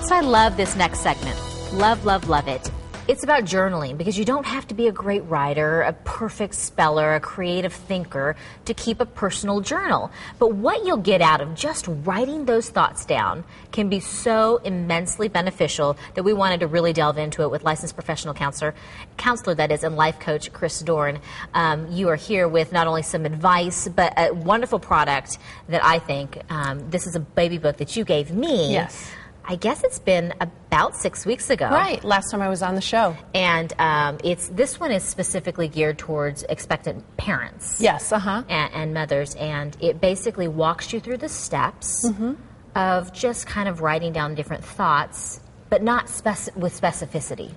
So I love this next segment. Love, love, love it. It's about journaling because you don't have to be a great writer, a perfect speller, a creative thinker to keep a personal journal. But what you'll get out of just writing those thoughts down can be so immensely beneficial that we wanted to really delve into it with licensed professional counselor that is, and life coach Chris Dorn. You are here with not only some advice, but a wonderful product that I think, this is a baby book that you gave me. Yes. I guess it's been about 6 weeks ago. Right, last time I was on the show. And this one is specifically geared towards expectant parents. Yes, and mothers. And it basically walks you through the steps of just kind of writing down different thoughts, but not with specificity.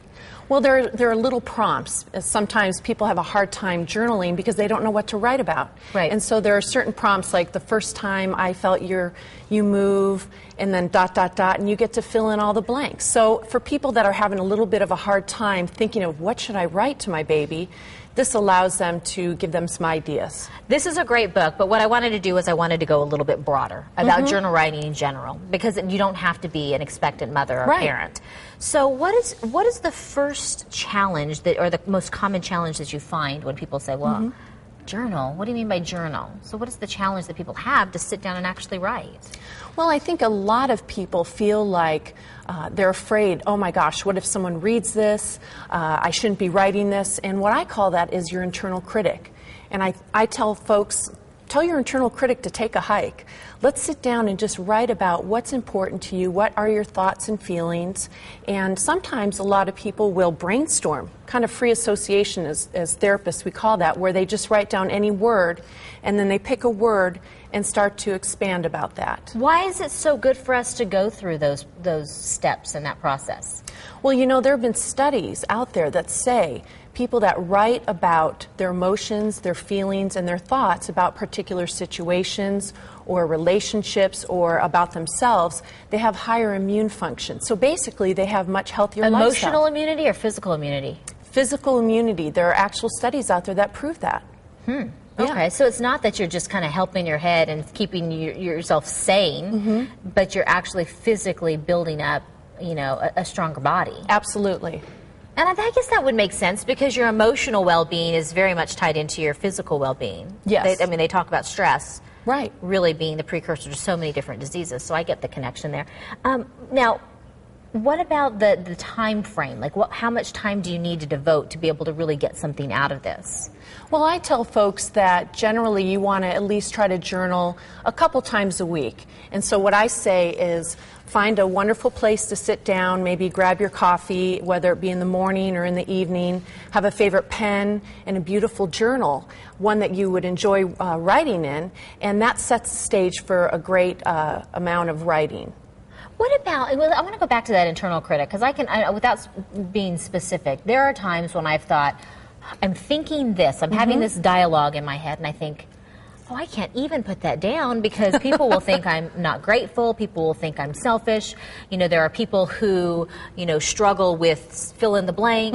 Well, there are little prompts. Sometimes people have a hard time journaling because they don't know what to write about. Right. And so there are certain prompts like the first time I felt you move, and then ... and you get to fill in all the blanks. So for people that are having a little bit of a hard time thinking of what should I write to my baby, this allows them to give them some ideas. This is a great book, but what I wanted to do is I wanted to go a little bit broader about journal writing in general, because you don't have to be an expectant mother or parent. So what is the first challenge or the most common challenge that you find when people say, well, journal? What do you mean by journal? So what is the challenge that people have to sit down and actually write? Well, I think a lot of people feel like they're afraid, oh my gosh, what if someone reads this? I shouldn't be writing this. And what I call that is your internal critic. And I tell folks, tell your internal critic to take a hike. Let's sit down and just write about what's important to you, what are your thoughts and feelings. And sometimes a lot of people will brainstorm, kind of free association as therapists we call that, where they just write down any word and then they pick a word and start to expand about that. Why is it so good for us to go through those steps in that process? Well, you know, there have been studies out there that say people that write about their emotions, their feelings, and their thoughts about particular situations or relationships or about themselves, they have higher immune function. So basically, they have much healthier lifestyle. Emotional immunity or physical immunity? Physical immunity. There are actual studies out there that prove that. Okay, so it's not that you're just kind of helping your head and keeping yourself sane, but you're actually physically building up, you know, a stronger body. Absolutely. And I guess that would make sense because your emotional well-being is very much tied into your physical well-being. Yes. They talk about stress. Right. Really being the precursor to so many different diseases, so I get the connection there. Now, what about the time frame? Like, how much time do you need to devote to be able to really get something out of this? Well, I tell folks that generally you want to at least try to journal a couple times a week. And so what I say is find a wonderful place to sit down, maybe grab your coffee, whether it be in the morning or in the evening, have a favorite pen and a beautiful journal, one that you would enjoy writing in, and that sets the stage for a great amount of writing. What about, I want to go back to that internal critic, because without being specific, there are times when I've thought, I'm thinking this, I'm having this dialogue in my head, and I think, oh, I can't even put that down because people will think I'm not grateful, people will think I'm selfish. You know, there are people who, you know, struggle with fill in the blank.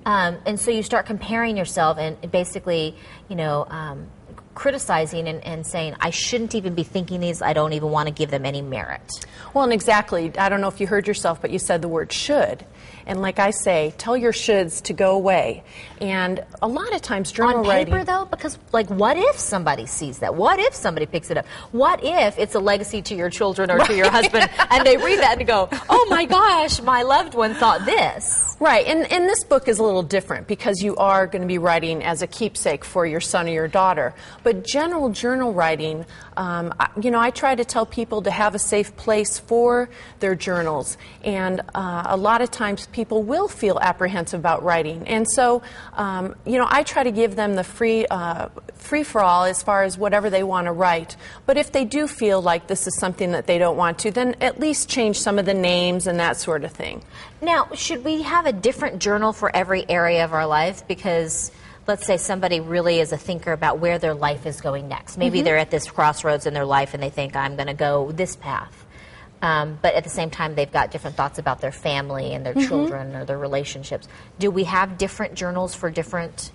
And so you start comparing yourself and basically, you know, criticizing and saying, I shouldn't even be thinking these, I don't even want to give them any merit. Well, and exactly, I don't know if you heard yourself, but you said the word should. And like I say, tell your shoulds to go away. And a lot of times journal writing... On paper, though? Because, like, what if somebody sees that? What if somebody picks it up? What if it's a legacy to your children or to your husband, and they read that and go, oh my gosh, my loved one thought this? Right, and this book is a little different because you are going to be writing as a keepsake for your son or your daughter. But general journal writing, you know, I try to tell people to have a safe place for their journals. And a lot of times people will feel apprehensive about writing. And so, you know, I try to give them the free-for-all as far as whatever they want to write. But if they do feel like this is something that they don't want to, then at least change some of the names and that sort of thing. Now, should we have a different journal for every area of our life? Because let's say somebody really is a thinker about where their life is going next. Maybe they're at this crossroads in their life and they think, I'm going to go this path. But at the same time, they've got different thoughts about their family and their children or their relationships. Do we have different journals for different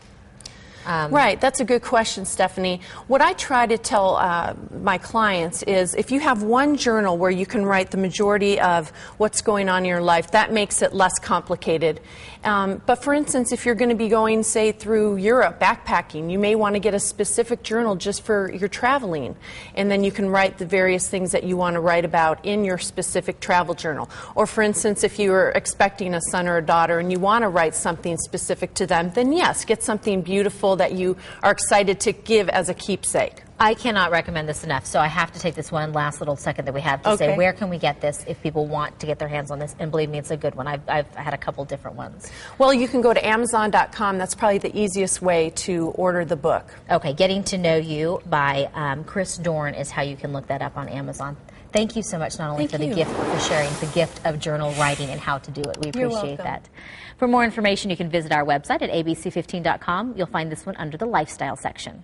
Right, that's a good question, Stephanie. What I try to tell my clients is if you have one journal where you can write the majority of what's going on in your life, that makes it less complicated. But for instance, if you're going to be going, say, through Europe backpacking, you may want to get a specific journal just for your traveling, and then you can write the various things that you want to write about in your specific travel journal. Or for instance, if you are expecting a son or a daughter and you want to write something specific to them, then yes, get something beautiful that you are excited to give as a keepsake. I cannot recommend this enough, so I have to take this one last little second that we have to say, where can we get this if people want to get their hands on this? And believe me, it's a good one. I've had a couple different ones. Well, you can go to Amazon.com. That's probably the easiest way to order the book. Okay, Getting to Know You by Chris Dorn is how you can look that up on Amazon. Thank you so much, not only for the gift, but for sharing the gift of journal writing and how to do it. We appreciate that. For more information, you can visit our website at abc15.com. You'll find this one under the lifestyle section.